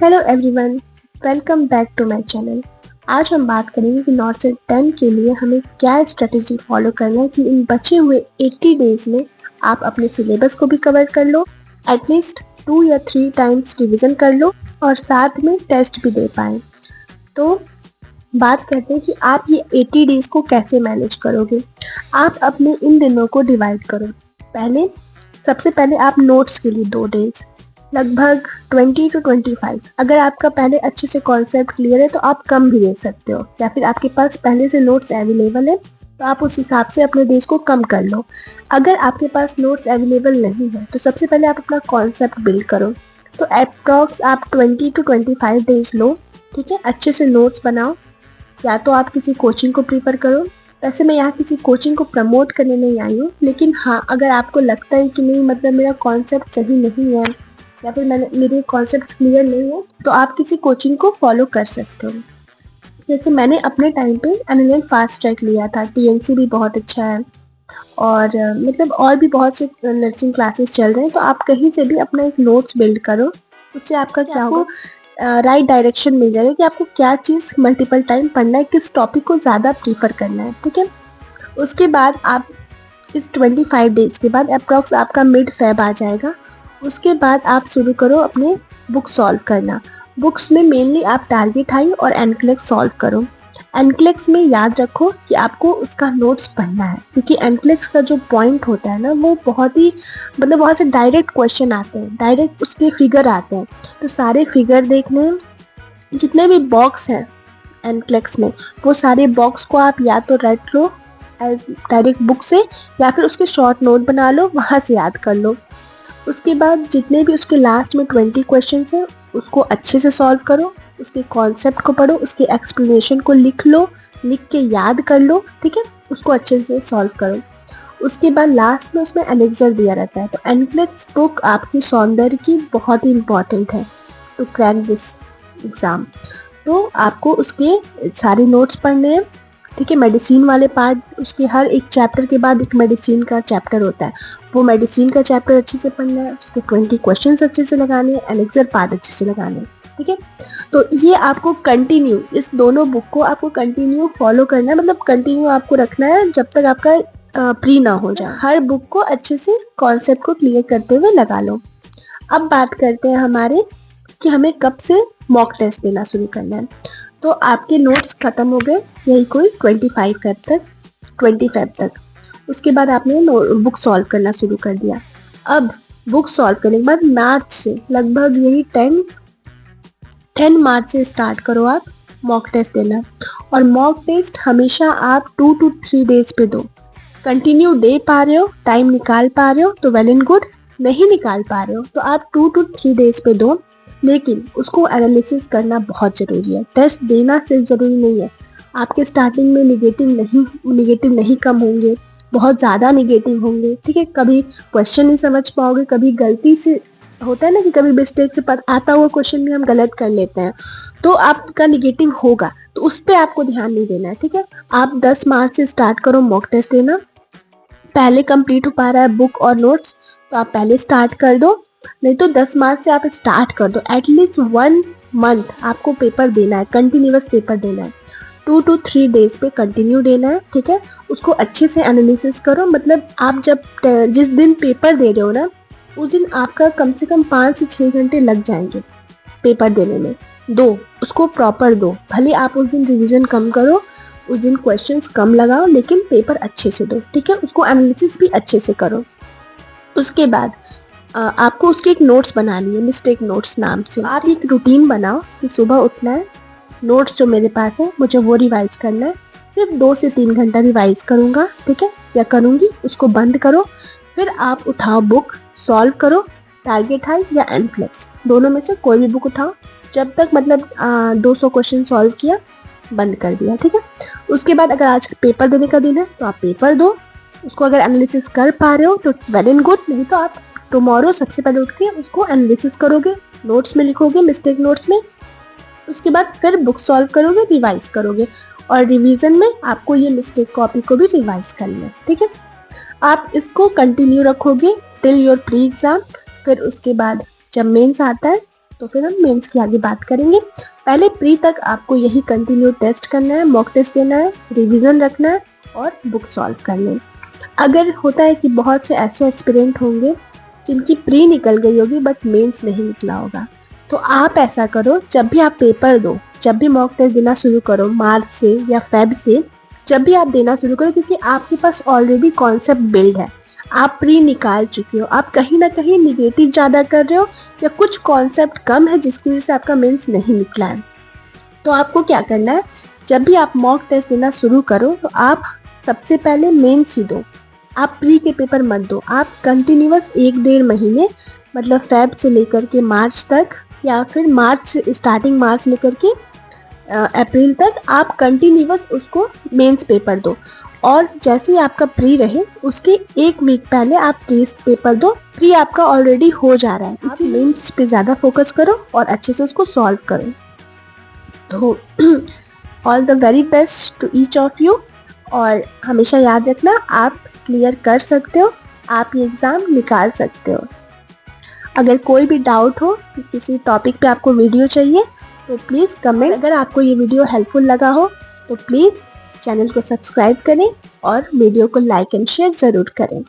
Hello everyone, welcome back to my channel. आज हम बात करेंगे कि नॉट सेट 10 के लिए हमें क्या स्ट्रेटेजी फॉलो करना है कि इन बचे हुए 80 डेज में आप अपने सिलेबस को भी कवर कर लो, एटलीस्ट 2 या 3 टाइम्स रिवीजन कर लो और साथ में टेस्ट भी दे पाएँ। तो बात करते हैं कि आप ये 80 डेज को कैसे मैनेज करोगे। आप अपने इन दिनों को डिवाइड करो। सबसे पहले आप नोट्स के लिए 2 डेज, लगभग 20 to 25। अगर आपका पहले अच्छे से कॉन्सेप्ट क्लियर है तो आप कम भी दे सकते हो, या फिर आपके पास पहले से नोट्स अवेलेबल है तो आप उस हिसाब से अपने डेज को कम कर लो। अगर आपके पास नोट्स अवेलेबल नहीं है तो सबसे पहले आप अपना कॉन्सेप्ट बिल्ड करो। तो अप्रॉक्स आप 20 to 25 डेज लो, ठीक है। अच्छे से नोट्स बनाओ, या तो आप किसी कोचिंग को प्रीफर करो। वैसे मैं यहाँ किसी कोचिंग को प्रमोट करने नहीं आई हूँ, लेकिन हाँ, अगर आपको लगता है कि नहीं मतलब मेरा कॉन्सेप्ट सही नहीं है या फिर मेरे कॉन्सेप्ट क्लियर नहीं है तो आप किसी कोचिंग को फॉलो कर सकते हो। जैसे मैंने अपने टाइम पे एनएलएम फास्ट ट्रैक लिया था, टीएनसी भी बहुत अच्छा है और मतलब और भी बहुत से नर्सिंग क्लासेस चल रहे हैं। तो आप कहीं से भी अपना एक नोट्स बिल्ड करो, उससे आपका क्या होगा, राइट डायरेक्शन मिल जाएगा कि आपको क्या चीज़ मल्टीपल टाइम पढ़ना है, किस टॉपिक को ज़्यादा प्रीफर करना है, ठीक है। उसके बाद आप इस 25 डेज के बाद अप्रॉक्स आपका मिड फेब आ जाएगा। उसके बाद आप शुरू करो अपने बुक सॉल्व करना। बुक्स में मेनली आप टारगेट हाई और एनक्लेक्स सॉल्व करो। एनक्लेक्स में याद रखो कि आपको उसका नोट्स पढ़ना है, क्योंकि एनक्लेक्स का जो पॉइंट होता है ना, वो बहुत ही मतलब बहुत से डायरेक्ट क्वेश्चन आते हैं, डायरेक्ट उसके फिगर आते हैं। तो सारे फिगर देखने हैं, जितने भी बॉक्स हैं एनक्लेक्स में, वो सारे बॉक्स को आप या तो रट लो डायरेक्ट बुक से, या फिर उसके शॉर्ट नोट बना लो, वहाँ से याद कर लो। उसके बाद जितने भी उसके लास्ट में 20 क्वेश्चंस हैं उसको अच्छे से सॉल्व करो, उसके कॉन्सेप्ट को पढ़ो, उसके एक्सप्लेनेशन को लिख लो, लिख के याद कर लो, ठीक है। उसको अच्छे से सॉल्व करो। उसके बाद लास्ट में उसमें एनेक्सर दिया रहता है। तो एनक्लेक्स बुक आपकी सौंदर्य की बहुत ही इम्पॉर्टेंट है टू क्रैक दिस एग्ज़ाम। तो आपको उसके सारे नोट्स पढ़ने हैं, ठीक है। मेडिसिन वाले पार्ट, उसके हर एक चैप्टर के बाद एक मेडिसिन का चैप्टर होता है, वो मेडिसिन का चैप्टर अच्छे से पढ़ना है, उसके 20 क्वेश्चंस अच्छे से लगाने हैं, एनेक्सर पार्ट अच्छे से लगाने हैं, ठीक है। तो ये आपको कंटिन्यू, इस दोनों बुक को आपको कंटिन्यू फॉलो करना है, मतलब कंटिन्यू आपको रखना है जब तक आपका प्री ना हो जाए। हर बुक को अच्छे से कॉन्सेप्ट को क्लियर करते हुए लगा लो। अब बात करते हैं हमारे कि हमें कब से मॉक टेस्ट देना शुरू करना है। तो आपके नोट्स ख़त्म हो गए यही कोई 25 फेब तक। उसके बाद आपने बुक सॉल्व करना शुरू कर दिया। अब बुक सॉल्व करने के बाद मार्च से लगभग यही 10 मार्च से स्टार्ट करो आप मॉक टेस्ट देना। और मॉक टेस्ट हमेशा आप 2 to 3 डेज पे दो। कंटिन्यू दे पा रहे हो, टाइम निकाल पा रहे हो तो वेल एंड गुड, नहीं निकाल पा रहे हो तो आप 2 to 3 डेज पे दो, लेकिन उसको एनालिसिस करना बहुत ज़रूरी है। टेस्ट देना सिर्फ ज़रूरी नहीं है। आपके स्टार्टिंग में निगेटिव नहीं कम होंगे, बहुत ज़्यादा निगेटिव होंगे, ठीक है। कभी क्वेश्चन नहीं समझ पाओगे, कभी गलती से होता है ना कि कभी मिस्टेक से आता हुआ क्वेश्चन भी हम गलत कर लेते हैं, तो आपका निगेटिव होगा, तो उस पर आपको ध्यान नहीं देना है, ठीक है। आप 10 मार्च से स्टार्ट करो मॉक टेस्ट देना। पहले कंप्लीट हो पा रहा है बुक और नोट्स तो आप पहले स्टार्ट कर दो, नहीं तो 10 मार्च से आप स्टार्ट कर दो। एटलीस्ट 1 मंथ आपको पेपर देना है, कंटिन्यूअस पेपर देना है, 2 to 3 डेज पे कंटिन्यू देना है, ठीक है। उसको अच्छे से एनालिसिस करो, मतलब आप जब जिस दिन पेपर दे रहे हो ना, उस दिन आपका कम से कम 5 से 6 घंटे लग जाएंगे पेपर देने में। उसको प्रॉपर दो, भले आप उस दिन रिविजन कम करो, उस दिन क्वेश्चंस कम लगाओ, लेकिन पेपर अच्छे से दो, ठीक है। उसको एनालिसिस भी अच्छे से करो। उसके बाद आपको उसके एक नोट्स बनानी है, मिस्टेक नोट्स नाम से। आप एक रूटीन बनाओ कि सुबह उठना है, नोट्स जो मेरे पास है मुझे वो रिवाइज करना है, सिर्फ 2 से 3 घंटा रिवाइज करूँगा, ठीक है, या करूँगी। उसको बंद करो, फिर आप उठाओ बुक, सॉल्व करो, टारगेट हाई या एनफ्लेक्स, दोनों में से कोई भी बुक उठाओ, जब तक मतलब 200 क्वेश्चन सॉल्व किया, बंद कर दिया, ठीक है। उसके बाद अगर आज पेपर देने का दिन है तो आप पेपर दो। उसको अगर एनालिसिस कर पा रहे हो तो वेल एंड गुड, नहीं तो आप टुमारो सबसे पहले उठ के उसको एनालिसिस करोगे, नोट्स में लिखोगे, मिस्टेक नोट्स में। उसके बाद फिर बुक सॉल्व करोगे, रिवाइज करोगे, और रिवीजन में आपको ये मिस्टेक कॉपी को भी रिवाइज करना है, ठीक है। आप इसको कंटिन्यू रखोगे टिल योर प्री एग्जाम। फिर उसके बाद जब मेंस आता है तो फिर हम मेंस की आगे बात करेंगे। पहले प्री तक आपको यही कंटिन्यू टेस्ट करना है, मॉक टेस्ट देना है, रिवीजन रखना है और बुक सॉल्व करनी है। अगर होता है कि बहुत से ऐसे एस्पिरेंट होंगे जिनकी प्री निकल गई होगी बट मेंस नहीं निकला होगा, तो आप ऐसा करो, जब भी आप पेपर दो, जब भी मॉक टेस्ट देना शुरू करो मार्च से या फेब से, जब भी आप देना शुरू करो, क्योंकि आपके पास ऑलरेडी कॉन्सेप्ट बिल्ड है, आप प्री निकाल चुके हो, आप कहीं ना कहीं निगेटिव ज़्यादा कर रहे हो या कुछ कॉन्सेप्ट कम है जिसकी वजह से आपका मेंस नहीं निकला है। तो आपको क्या करना है, जब भी आप मॉक टेस्ट देना शुरू करो तो आप सबसे पहले मेंस ही दो, आप प्री के पेपर मत दो। आप कंटिन्यूअस 1-1.5 महीने, मतलब फेब से लेकर के मार्च तक या फिर मार्च से स्टार्टिंग मार्च लेकर के अप्रैल तक आप कंटिन्यूअस उसको मेंस पेपर दो, और जैसे ही आपका प्री रहे उसके 1 वीक पहले आप टेस्ट पेपर दो। प्री आपका ऑलरेडी हो जा रहा है, आप मेंस पे ज़्यादा फोकस करो और अच्छे से उसको सॉल्व करो। तो all the very best to each of you, और हमेशा याद रखना आप क्लियर कर सकते हो, आप ये एग्ज़ाम निकाल सकते हो। अगर कोई भी डाउट हो, किसी टॉपिक पे आपको वीडियो चाहिए तो प्लीज़ कमेंट। अगर आपको ये वीडियो हेल्पफुल लगा हो तो प्लीज़ चैनल को सब्सक्राइब करें और वीडियो को लाइक एंड शेयर ज़रूर करें।